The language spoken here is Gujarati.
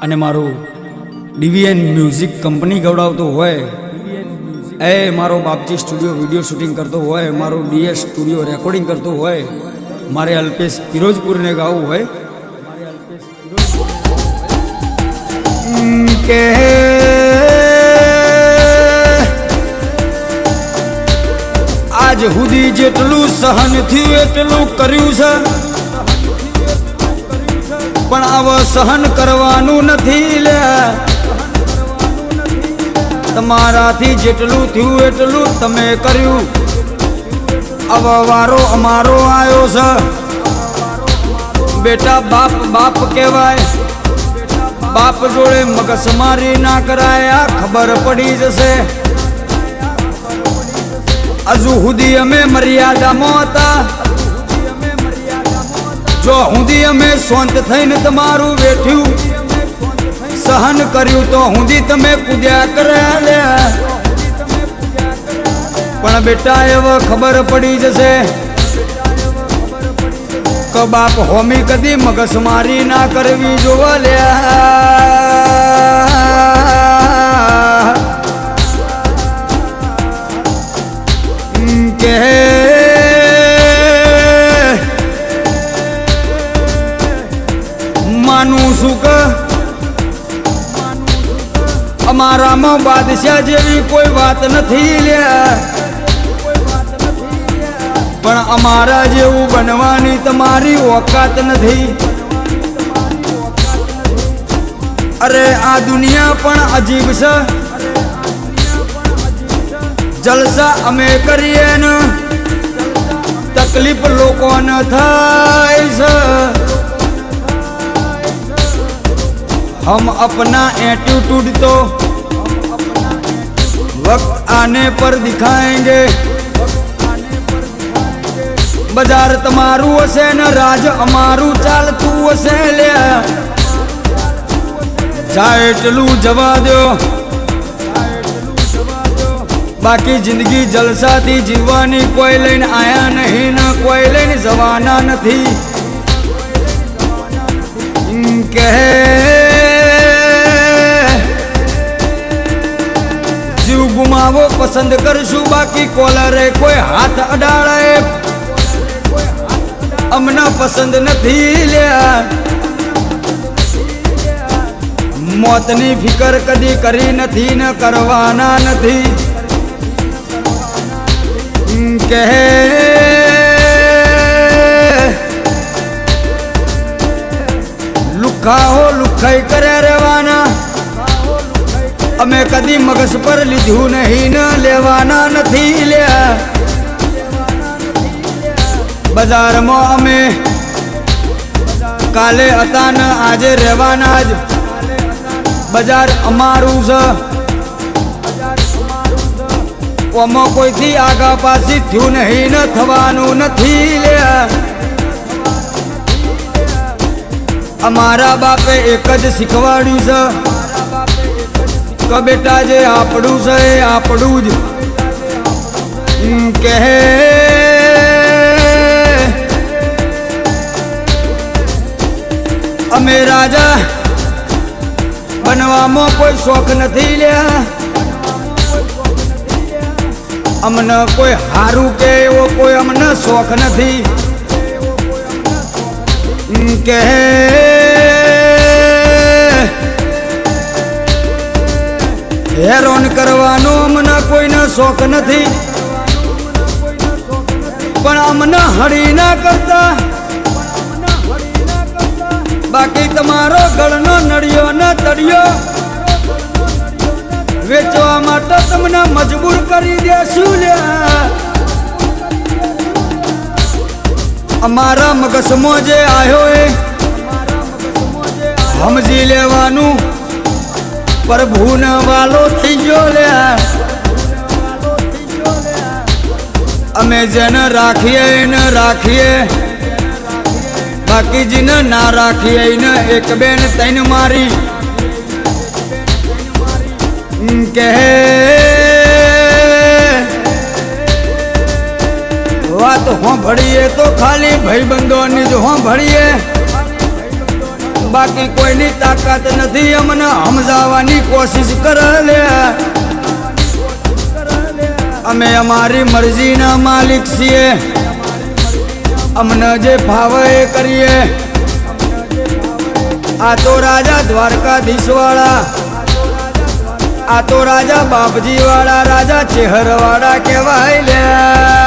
અને મારું ડીવીએન મ્યુઝિક કંપની ગવડાવતો હોય, એ મારો બાપજી સ્ટુડિયો વિડીયો શૂટિંગ કરતો હોય, મારો ડીએસ સ્ટુડિયો રેકોર્ડિંગ કરતો હોય, મારે અલ્પેશ ફિરોજપુરને ગાવું હોય કે આજ સુધી જેટલું સહન થયું એટલું કર્યું છે, પણ આવા સહન કરવાનું નથી લે. તમારાથી જેટલું થયું એટલું તમે કર્યું. આવા વારો અમારો આવ્યો છે. બેટા બાપ બાપ કહેવાય, બાપ જોડે મગજમારી ના કરાય, ખબર પડી જશે. હજુ સુધી અમે મર્યાદામાં હતા, જો સુધી અમે શાંત થઈને તમારું વેઠ્યું સહન કર્યું તો સુધી તમે કૂદ્યા કર્યા. પણ બેટા એવો ખબર પડી જશે કે બાપ હોમી કદી મગજમારી ના કરવી જોવા લ્યા. કે માનું શું કે અમારામાં બાદશાહ જેવી કોઈ વાત નથી લે, પણ અમારા જેવું બનવાની તમારી ઓકાત નથી. અરે આ દુનિયા પણ અજીબ છે. જલસા અમે કરીએ ને તકલીફ લોકોને થાય છે. हम अपना एटीट्यूड तो वक्त आने पर दिखाएंगे. बाजार तमारू हसे न राज अमारू चालतू हसे ले. जाए टलू जवा दो, बाकी जिंदगी जलसा थी जीवानी. कोई लઈને आया नहीं ना कोई लઈને जवाना नहीं. कहे गुमावो पसंद करशु, बाकी कोलरे कोई हाथ अडाड़े अमना पसंद नहीं लिया. मौतनी फिकर कदी करी नहीं न करवाना नहीं. कहे लुखा हो लुखाई करे रेवाना. અમે કદી મગજ પર લીધું નહીં ને લેવાના નથી લ્યા. બજારમાં અમે કાલે હતા ને આજે રહેવાના જ. બજાર અમારું છે, ઓમાં કોઈથી આગા પાછી થયું નહીં ને થવાનું નથી લ્યા. અમારા બાપે એક જ શીખવાડ્યું છે કે બેટા જે આપણું છે એ આપણું જ. કહે અમે રાજા બનવામાં કોઈ શોખ નથી લ્યા. અમને કોઈ હારું કે એવો કોઈ અમને શોખ નથી. કહે હેરાન કરવાનો અમને કોઈને શોખ નથી, પણ અમને હળી ના કરતા. બાકી તમારો ગળનો નળિયો ન તળિયો વેચવા માટે તમને મજબૂર કરી દેશું લ્યા. અમારા મગજમાં જે આવ્યો એ સમજી લેવાનું. પ્રભુને વાલો થઈ ગયો લ્યા. અમે જેને રાખીએ એને રાખીએ, બાકી જેને ના રાખીએ એને એક બેન તૈન મારી. કહે વાત હોંભળીએ તો ખાલી ભાઈબંધોની જ હોંભળીએ, બાકી કોઈની તાકાત નથી અમને સમજાવવાની કોશિશ કરે લે અમે અમારી મરજીના માલિક છીએ અમને જે ભાવે એ કરીએ આ તો રાજા દ્વારકાધીશ વાળા આ તો રાજા બાપજી વાળા રાજા ચેહર વાળા કહેવાય લે